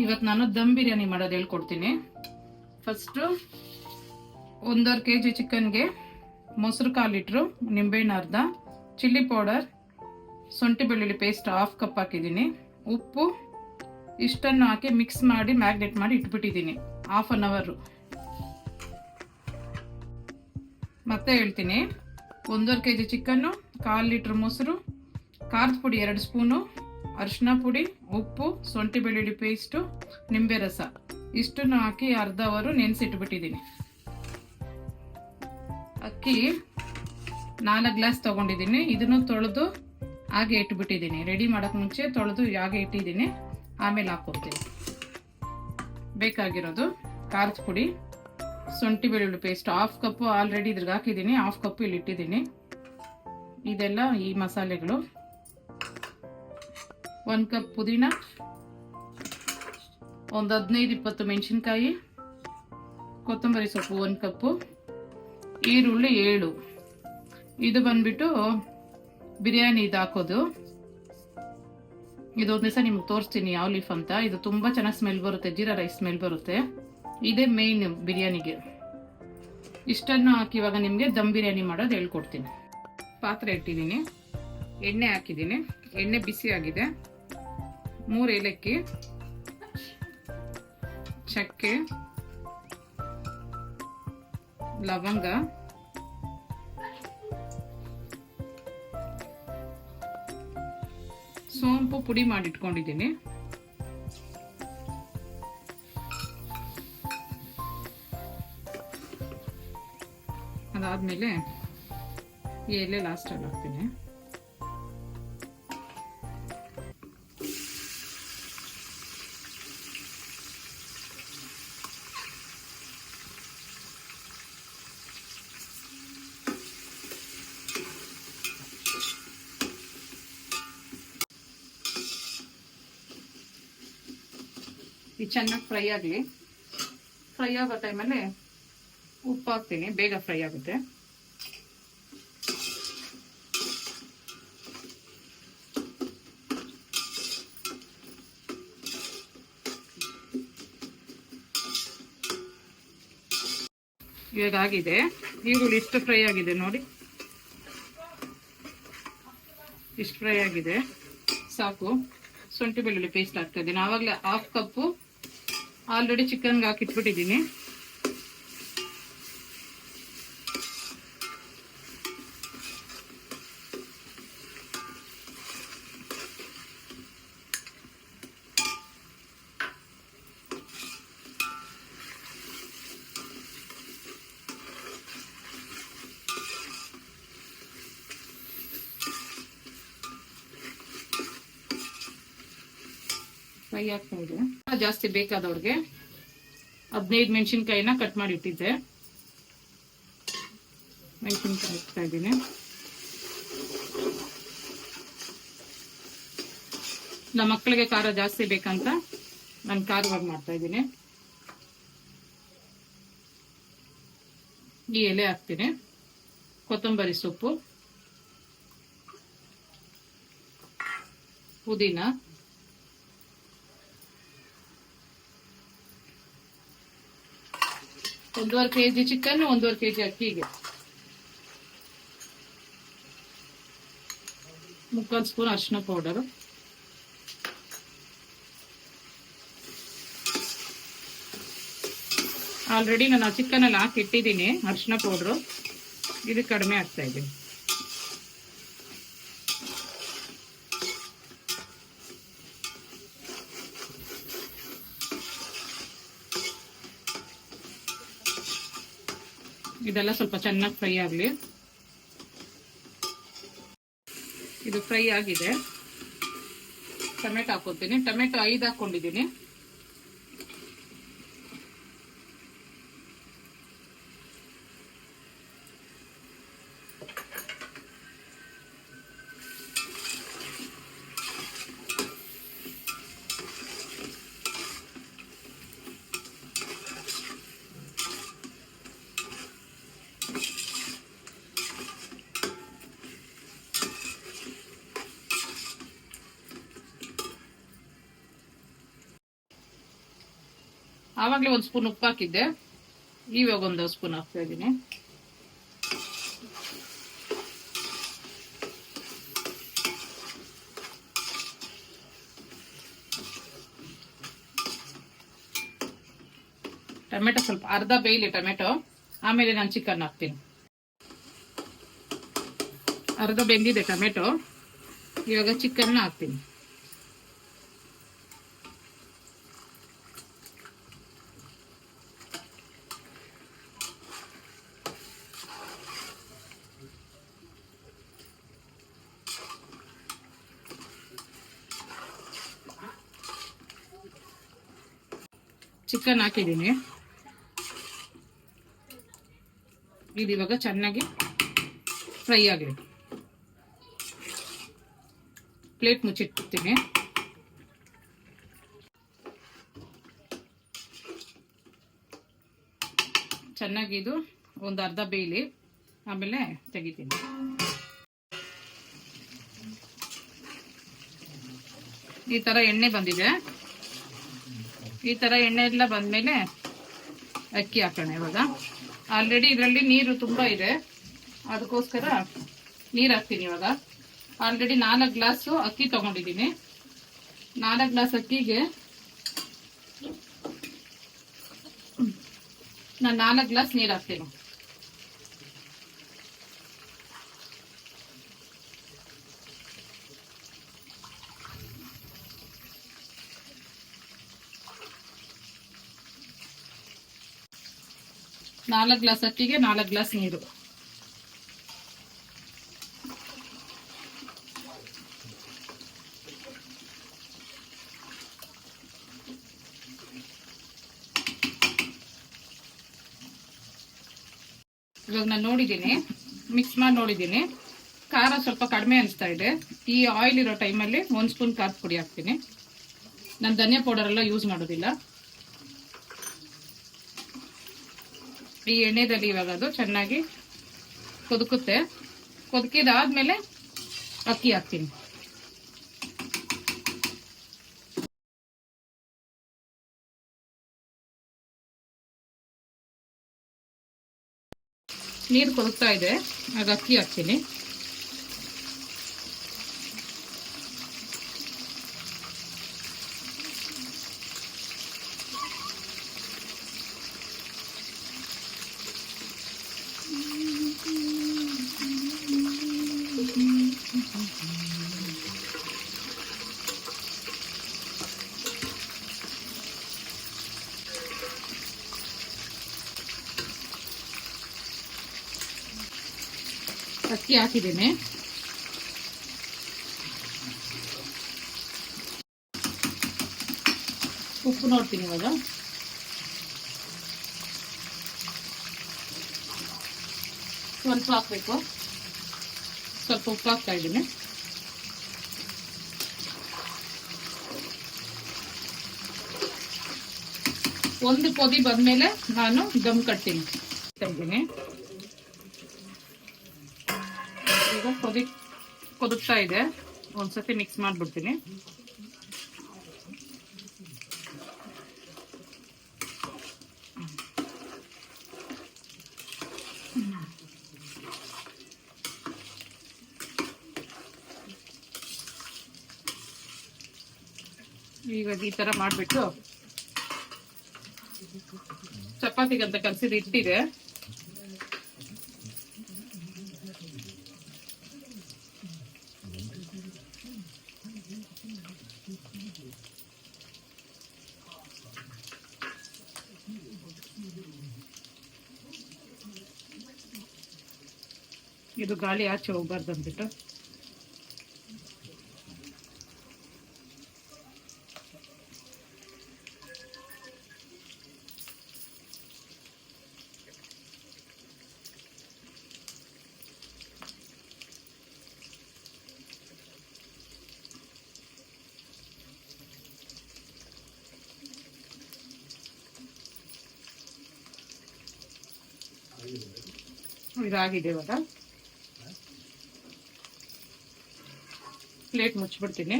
ಇವತ್ತು ನಾನು ದಮ್ ಬಿರಿಯಾನಿ ಮಾಡೋದು ಹೇಳ್ಕೊಡ್ತೀನಿ. ಫಸ್ಟು 1.5 kg ಚಿಕನ್ಗೆ ಮೊಸರು 1/4 ಲೀಟ್ರು, ನಿಂಬೆಹಣ್ಣು ಅರ್ಧ, ಚಿಲ್ಲಿ ಪೌಡರ್, ಶುಂಠಿ ಬೆಳ್ಳುಳ್ಳಿ ಪೇಸ್ಟ್ 1/2 ಕಪ್ ಹಾಕಿದ್ದೀನಿ, ಉಪ್ಪು ಇಷ್ಟನ್ನು ಹಾಕಿ ಮಿಕ್ಸ್ ಮಾಡಿ ಮ್ಯಾಗ್ನೇಟ್ ಮಾಡಿ ಇಟ್ಬಿಟ್ಟಿದ್ದೀನಿ 1/2 ಅವರ್. ಮತ್ತೆ ಹೇಳ್ತೀನಿ, 1.5 kg ಚಿಕನ್ನು, 1/4 ಲೀಟ್ರ್ ಮೊಸರು, ಖಾರದ ಪುಡಿ 2 ಸ್ಪೂನು, ಅರಿಶಿನ ಪುಡಿ, ಉಪ್ಪು, ಶುಂಠಿ ಬೆಳ್ಳುಳ್ಳಿ ಪೇಸ್ಟು, ನಿಂಬೆ ರಸ ಇಷ್ಟನ್ನು ಹಾಕಿ 1/2 ಅವರ್ ನೆನೆಸಿಟ್ಬಿಟ್ಟಿದ್ದೀನಿ. ಅಕ್ಕಿ 4 ಗ್ಲಾಸ್ ತೊಗೊಂಡಿದ್ದೀನಿ. ಇದನ್ನು ತೊಳೆದು ಹಾಗೆ ಇಟ್ಬಿಟ್ಟಿದ್ದೀನಿ. ರೆಡಿ ಮಾಡೋಕ್ಕೆ ಮುಂಚೆ ತೊಳೆದು ಹಾಗೆ ಇಟ್ಟಿದ್ದೀನಿ. ಆಮೇಲೆ ಹಾಕ್ಕೊಡ್ತೀನಿ. ಬೇಕಾಗಿರೋದು ಖಾರದ ಪುಡಿ, ಶುಂಠಿ ಬೆಳ್ಳುಳ್ಳಿ ಪೇಸ್ಟ್ 1/2 ಕಪ್ಪು ಆಲ್ರೆಡಿ ಇದ್ರಿಗೆ ಹಾಕಿದ್ದೀನಿ, 1/2 ಕಪ್ಪು ಇಲ್ಲಿ ಇಟ್ಟಿದ್ದೀನಿ. ಇದೆಲ್ಲ ಈ ಮಸಾಲೆಗಳು. 1 ಕಪ್ ಪುದೀನ, ಒಂದು 15-20 ಮೆಣಸಿನ್ಕಾಯಿ, ಕೊತ್ತಂಬರಿ ಸೊಪ್ಪು 1 ಕಪ್ಪು, ಈರುಳ್ಳಿ 7. ಇದು ಬಂದ್ಬಿಟ್ಟು ಬಿರಿಯಾನಿ ಇದು ಹಾಕೋದು. ಇದೊಂದು ದಿವಸ ನಿಮ್ಗೆ ತೋರಿಸ್ತೀನಿ ಯಾವ ಲೀಫ್ ಅಂತ. ಇದು ತುಂಬ ಚೆನ್ನಾಗಿ ಸ್ಮೆಲ್ ಬರುತ್ತೆ, ಜೀರಾ ರೈಸ್ ಸ್ಮೆಲ್ ಬರುತ್ತೆ. ಇದೇ ಮೇಯ್ನ್ ಬಿರಿಯಾನಿಗೆ. ಇಷ್ಟನ್ನು ಹಾಕಿ ಇವಾಗ ನಿಮಗೆ ದಮ್ ಬಿರಿಯಾನಿ ಮಾಡೋದು ಹೇಳ್ಕೊಡ್ತೀನಿ. ಪಾತ್ರೆ ಇಟ್ಟಿದ್ದೀನಿ, ಎಣ್ಣೆ ಹಾಕಿದ್ದೀನಿ. ಎಣ್ಣೆ ಬಿಸಿ ಆಗಿದೆ. 3 ಏಲಕ್ಕಿ, ಚಕ್ಕೆ, ಲವಂಗ, ಸೋಂಪು ಪುಡಿ ಮಾಡಿಟ್ಕೊಂಡಿದ್ದೀನಿ. ಅದಾದ್ಮೇಲೆ ಈ ಎಲೆ ಲಾಸ್ಟಲ್ಲಿ ಹಾಕ್ತೀನಿ. ಇದು ಚೆನ್ನಾಗಿ ಫ್ರೈ ಆಗಲಿ. ಫ್ರೈ ಆಗೋ ಟೈಮಲ್ಲಿ ಉಪ್ಪು ಹಾಕ್ತೀನಿ, ಬೇಗ ಫ್ರೈ ಆಗುತ್ತೆ. ಇವಾಗ ಆಗಿದೆ. ಈರುಳ್ಳಿ ಇಷ್ಟು ಫ್ರೈ ಆಗಿದೆ ನೋಡಿ, ಇಷ್ಟು ಫ್ರೈ ಆಗಿದೆ, ಸಾಕು. ಶುಂಠಿ ಬೆಳ್ಳುಳ್ಳಿ ಪೇಸ್ಟ್ ಹಾಕ್ತಾ ಇದ್ದೀನಿ. ಆವಾಗಲೇ 1/2 ಕಪ್ಪು ಆಲ್ರೆಡಿ ಚಿಕನ್ಗೆ ಹಾಕಿಟ್ಬಿಟ್ಟಿದ್ದೀನಿ. ಫ್ರೈ ಆಗ್ತಾ ಇದೆ. ಜಾಸ್ತಿ ಬೇಕಾದವ್ರಿಗೆ 15 ಮೆಣಸಿನ್ಕಾಯಿನ ಕಟ್ ಮಾಡಿ ಇಟ್ಟಿದ್ದೆ. ಮೆಣಸಿನ್ಕಾಯಿ ಹಾಕ್ತಾ ಇದ್ದೀನಿ. ನಮ್ಮ ಮಕ್ಕಳಿಗೆ ಖಾರ ಜಾಸ್ತಿ ಬೇಕಂತ ನಾನು ಖಾರವಾಗಿ ಮಾಡ್ತಾ ಇದ್ದೀನಿ. ಈ ಎಲೆ ಹಾಕ್ತೀನಿ, ಕೊತ್ತಂಬರಿ ಸೊಪ್ಪು, ಪುದೀನ, ಒಂದೂವರೆ kg ಚಿಕನ್, 1.5 kg ಅಕ್ಕಿಗೆ 3/4 ಸ್ಪೂನ್ ಅರಿಶಿನ ಪೌಡರು, ಆಲ್ರೆಡಿ ನಾನು ಚಿಕನ್ ಅಲ್ಲಿ ಹಾಕಿ ಇಟ್ಟಿದ್ದೀನಿ ಅರಿಶಿನ ಪೌಡ್ರು. ಇದು ಕಡಿಮೆ ಆಗ್ತಾ ಇದೆ. ಇದೆಲ್ಲ ಸ್ವಲ್ಪ ಚೆನ್ನಾಗಿ ಫ್ರೈ ಆಗಲಿ. ಇದು ಫ್ರೈ ಆಗಿದೆ. ಟೊಮೆಟೊ ಹಾಕೋತೀನಿ. ಟೊಮೆಟೊ 5 ಹಾಕೊಂಡಿದ್ದೀನಿ. ಆವಾಗಲೇ ಒಂದು ಸ್ಪೂನ್ ಉಪ್ಪು ಹಾಕಿದ್ದೆ, ಇವಾಗ ಒಂದು ಸ್ಪೂನ್ ಹಾಕ್ತಾ ಇದ್ದೀನಿ. ಟೊಮೆಟೊ ಸ್ವಲ್ಪ ಅರ್ಧ ಬೇಯಲಿ ಟೊಮೆಟೊ, ಆಮೇಲೆ ನಾನು ಚಿಕನ್ ಹಾಕ್ತೀನಿ. ಅರ್ಧ ಬೆಂದಿದೆ ಟೊಮೆಟೊ, ಇವಾಗ ಚಿಕನ್ ಹಾಕ್ತೀನಿ. ಚಿಕನ್ ಹಾಕಿದ್ದೀನಿ, ಇದು ಇವಾಗ ಚೆನ್ನಾಗಿ ಫ್ರೈ ಆಗಲಿ. ಪ್ಲೇಟ್ ಮುಚ್ಚಿಟ್ಬಿಡ್ತೀನಿ. ಚೆನ್ನಾಗಿ ಇದು ಒಂದು ಅರ್ಧ ಬೇಯಲಿ, ಆಮೇಲೆ ತೆಗಿತೀನಿ. ಈ ತರ ಎಣ್ಣೆ ಬಂದಿದೆ. ಈ ತರ ಎಣ್ಣೆ ಎಲ್ಲ ಬಂದ್ಮೇಲೆ ಅಕ್ಕಿ ಹಾಕೋಣ. ಇವಾಗ ಆಲ್ರೆಡಿ ಇದರಲ್ಲಿ ನೀರು ತುಂಬಾ ಇದೆ, ಅದಕ್ಕೋಸ್ಕರ ನೀರು ಹಾಕ್ತೀನಿ. ಇವಾಗ ಆಲ್ರೆಡಿ 4 ಗ್ಲಾಸು ಅಕ್ಕಿ ತಗೊಂಡಿದ್ದೀನಿ. 4 ಗ್ಲಾಸ್ ಅಕ್ಕಿಗೆ ನಾನು 4 ಗ್ಲಾಸ್ ನೀರು ಹಾಕ್ತೀನಿ. ನಾಲ್ಕು ಗ್ಲಾಸ್ ಅಕ್ಕಿಗೆ 4 ಗ್ಲಾಸ್ ನೀರು. ಇವಾಗ ನಾನು ನೋಡಿದ್ದೀನಿ, ಮಿಕ್ಸ್ ಮಾಡಿ ನೋಡಿದ್ದೀನಿ, ಖಾರ ಸ್ವಲ್ಪ ಕಡಿಮೆ ಅನಿಸ್ತಾ ಇದೆ. ಈ ಆಯಿಲ್ ಇರೋ ಟೈಮಲ್ಲಿ 1 ಸ್ಪೂನ್ ಖಾರದ ಪುಡಿ ಹಾಕ್ತೀನಿ. ನಾನು ಧನಿಯಾ ಪೌಡರ್ ಎಲ್ಲ ಯೂಸ್ ಮಾಡೋದಿಲ್ಲ. ಈ ಎಣ್ಣೆದಲ್ಲಿ ಇವಾಗ ಅದು ಚೆನ್ನಾಗಿ ಕುದುಕುತ್ತೆ. ಕುದುಕಿದಾದ್ಮೇಲೆ ಅಕ್ಕಿ ಹಾಕ್ತೀನಿ. ನೀರು ಕುದುಕ್ತಾ ಇದೆ, ಆಗ ಅಕ್ಕಿ ಹಾಕ್ತೀನಿ. ಅಕ್ಕಿ ಹಾಕಿದ್ದೀನಿ. ಉಪ್ಪು ನೋಡ್ತೀನಿ. ಇವಾಗ ಸ್ವಲ್ಪ ಹಾಕ್ಬೇಕು, ಸ್ವಲ್ಪ ಉಪ್ಪು ಹಾಕ್ತಾ ಇದ್ದೀನಿ. ಒಂದು ಕೊದಿ ಬಂದ್ಮೇಲೆ ನಾನು ದಮ್ ಕಟ್ತೀನಿ. ಈಗ ಕುದುಕ್ತಾ ಇದೆ, ಒಂದ್ಸತಿ ಮಿಕ್ಸ್ ಮಾಡ್ಬಿಡ್ತೀನಿ. ಈಗ ಈ ತರ ಮಾಡ್ಬಿಟ್ಟು ಚಪಾತಿಗಂತ ಕಲಸಿದ ಹಿಟ್ಟಿದೆ, ಇದು ಗಾಳಿ ಆಚೆ ಹೋಗ್ಬಾರ್ದು ಅಂದ್ಬಿಟ್ಟು ಇದಾಗಿದೆ. ಇವಾಗ ಪ್ಲೇಟ್ ಮುಚ್ಚಿಬಿಡ್ತೀನಿ.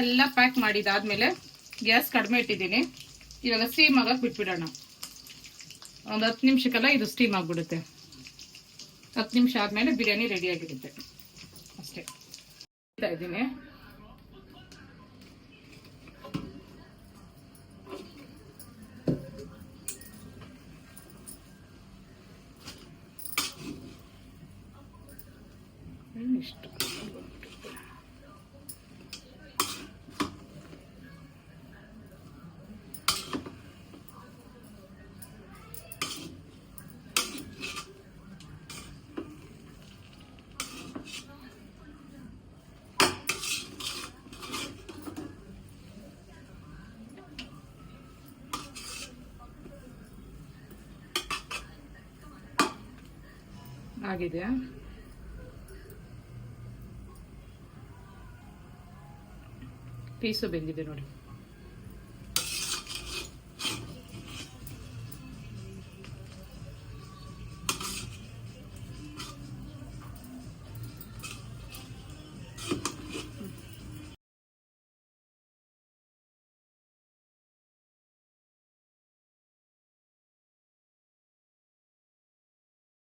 ಎಲ್ಲ ಪ್ಯಾಕ್ ಮಾಡಿದಾದ್ಮೇಲೆ ಗ್ಯಾಸ್ ಕಡಿಮೆ ಇಟ್ಟಿದ್ದೀನಿ. ಇವಾಗ ಸ್ಟೀಮ್ ಆಗಕ್ಕೆ ಬಿಟ್ಬಿಡೋಣ. ಒಂದು 10 ನಿಮಿಷಕ್ಕೆಲ್ಲ ಇದು ಸ್ಟೀಮ್ ಆಗಿಬಿಡುತ್ತೆ. 10 ನಿಮಿಷ ಆದಮೇಲೆ ಬಿರಿಯಾನಿ ರೆಡಿಯಾಗಿರುತ್ತೆ ಅಷ್ಟೇ. ಇದ್ದೀನಿ ಇಷ್ಟು ಆಗಿದೆ. ಪೀಸು ಬೆಂದಿದೆ ನೋಡಿ.